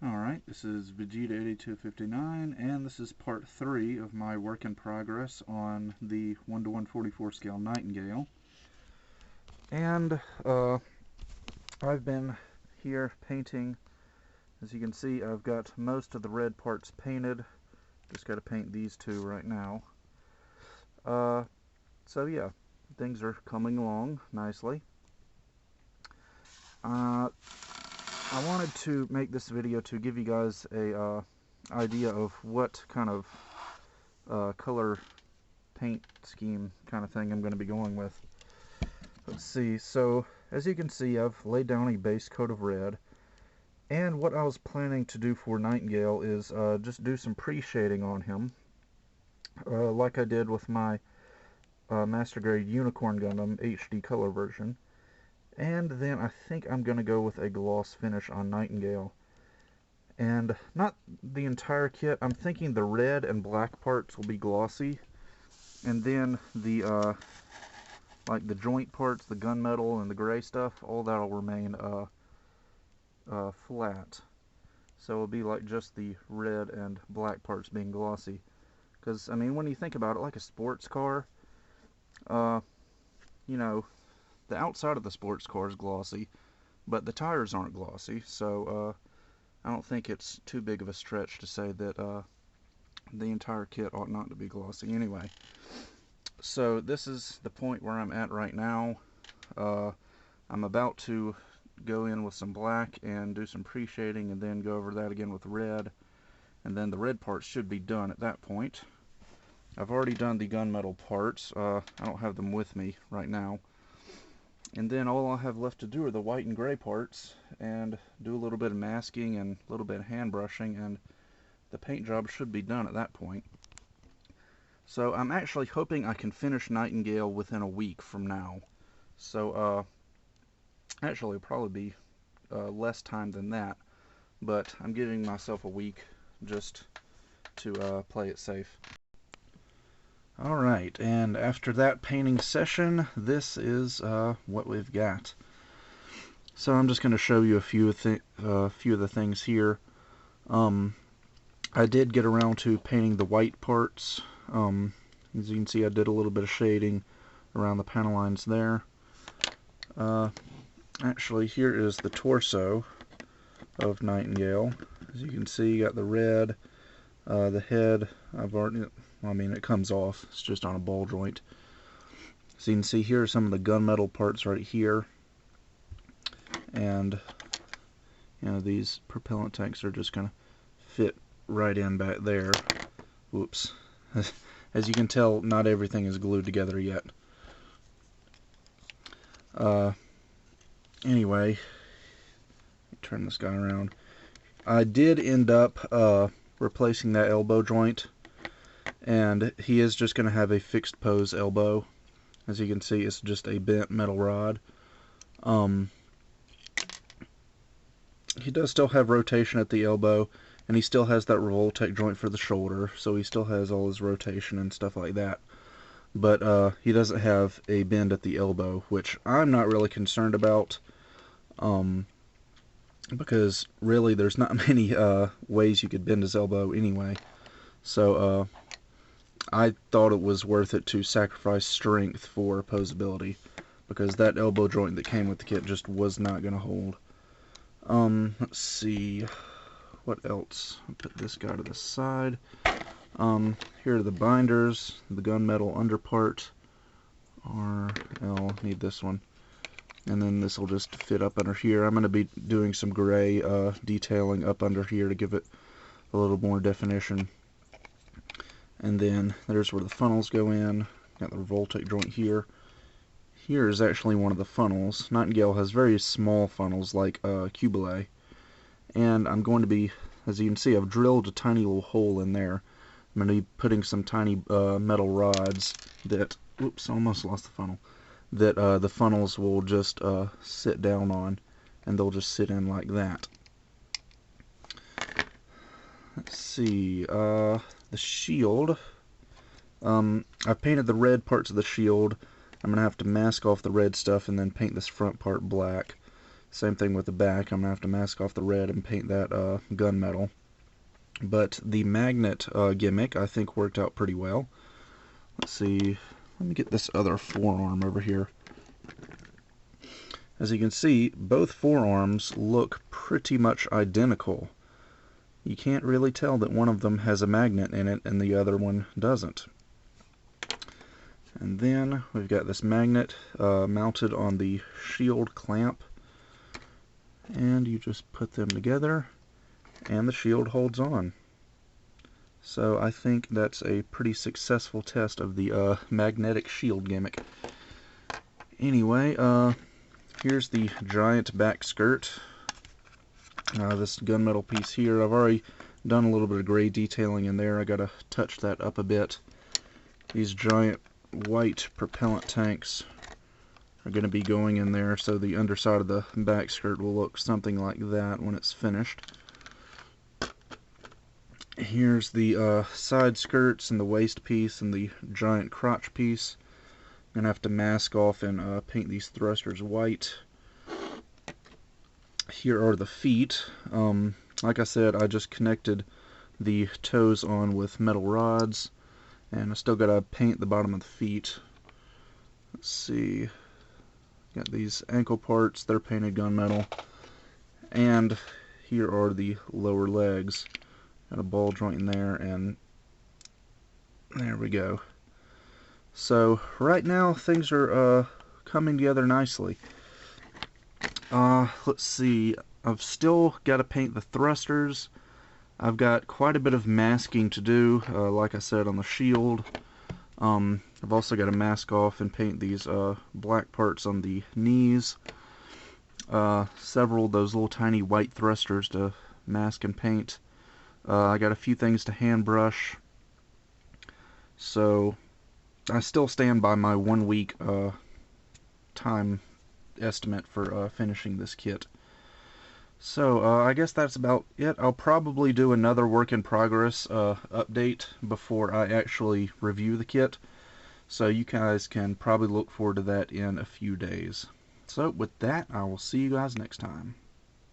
Alright, this is Vegeta8259, and this is part 3 of my work in progress on the 1:144 scale Nightingale. And I've been here painting. As you can see, I've got most of the red parts painted. Just got to paint these two right now. So yeah, things are coming along nicely. I wanted to make this video to give you guys a idea of what kind of color paint scheme kind of thing I'm going to be going with. Let's see, so as you can see, I've laid down a base coat of red, and what I was planning to do for Nightingale is just do some pre-shading on him, like I did with my Master Grade Unicorn Gundam HD color version. And then I think I'm going to go with a gloss finish on Nightingale. And not the entire kit. I'm thinking the red and black parts will be glossy. And then the, like the joint parts, the gunmetal and the gray stuff, all that will remain flat. So it'll be like just the red and black parts being glossy. Because, I mean, when you think about it, like a sports car, you know, the outside of the sports car is glossy, but the tires aren't glossy, so I don't think it's too big of a stretch to say that the entire kit ought not to be glossy anyway. So this is the point where I'm at right now. I'm about to go in with some black and do some pre-shading, and then go over that again with red, and then the red parts should be done at that point. I've already done the gunmetal parts. I don't have them with me right now. And then all I have left to do are the white and gray parts, and do a little bit of masking and a little bit of hand brushing, and the paint job should be done at that point. So I'm actually hoping I can finish Nightingale within a week from now. So actually it'll probably be less time than that, but I'm giving myself a week just to play it safe. Alright, and after that painting session, this is what we've got. So I'm just going to show you a few of the things here. I did get around to painting the white parts. As you can see, I did a little bit of shading around the panel lines there. Actually, here is the torso of Nightingale. As you can see, you got the red, the head. I mean, it comes off. It's just on a ball joint. So you can see here are some of the gunmetal parts right here. And, you know, these propellant tanks are just going to fit right in back there. Whoops. As you can tell, not everything is glued together yet. Anyway, turn this guy around. I did end up replacing that elbow joint, and he is just going to have a fixed pose elbow. As you can see, it's just a bent metal rod. He does still have rotation at the elbow, and he still has that Revoltech joint for the shoulder, so he still has all his rotation and stuff like that. But he doesn't have a bend at the elbow, which I'm not really concerned about, because really there's not many ways you could bend his elbow anyway. So I thought it was worth it to sacrifice strength for posability, because that elbow joint that came with the kit just was not going to hold. Let's see, what else? I'll put this guy to the side. Here are the binders, the gunmetal underpart, RL, need this one, and then this will just fit up under here. I'm going to be doing some gray detailing up under here to give it a little more definition. And then there's where the funnels go in. Got the Revoltech joint here. Here is actually one of the funnels. Nightingale has very small funnels like Cubile, and I'm going to be, as you can see, I've drilled a tiny little hole in there. I'm going to be putting some tiny metal rods that, oops, almost lost the funnel, that the funnels will just sit down on, and they'll just sit in like that. Let's see, the shield. I've painted the red parts of the shield. I'm going to have to mask off the red stuff and then paint this front part black. Same thing with the back. I'm going to have to mask off the red and paint that gunmetal. But the magnet gimmick, I think, worked out pretty well. Let's see. Let me get this other forearm over here. As you can see, both forearms look pretty much identical. You can't really tell that one of them has a magnet in it and the other one doesn't. And then we've got this magnet mounted on the shield clamp. And you just put them together and the shield holds on. So I think that's a pretty successful test of the magnetic shield gimmick. Anyway, here's the giant back skirt. This gunmetal piece here, I've already done a little bit of gray detailing in there. I gotta touch that up a bit. These giant white propellant tanks are going to be going in there, so the underside of the back skirt will look something like that when it's finished. Here's the side skirts and the waist piece and the giant crotch piece. I'm going to have to mask off and paint these thrusters white. Here are the feet. Like I said, I just connected the toes on with metal rods, and I still got to paint the bottom of the feet. Let's see. Got these ankle parts, they're painted gunmetal. And here are the lower legs. Got a ball joint in there, and there we go. So right now things are coming together nicely. Let's see. I've still got to paint the thrusters. I've got quite a bit of masking to do, like I said, on the shield. I've also got to mask off and paint these black parts on the knees. Several of those little tiny white thrusters to mask and paint. I got a few things to hand brush. So I still stand by my 1 week time estimate for finishing this kit. So I guess that's about it. I'll probably do another work in progress update before I actually review the kit. So you guys can probably look forward to that in a few days. So with that, I will see you guys next time.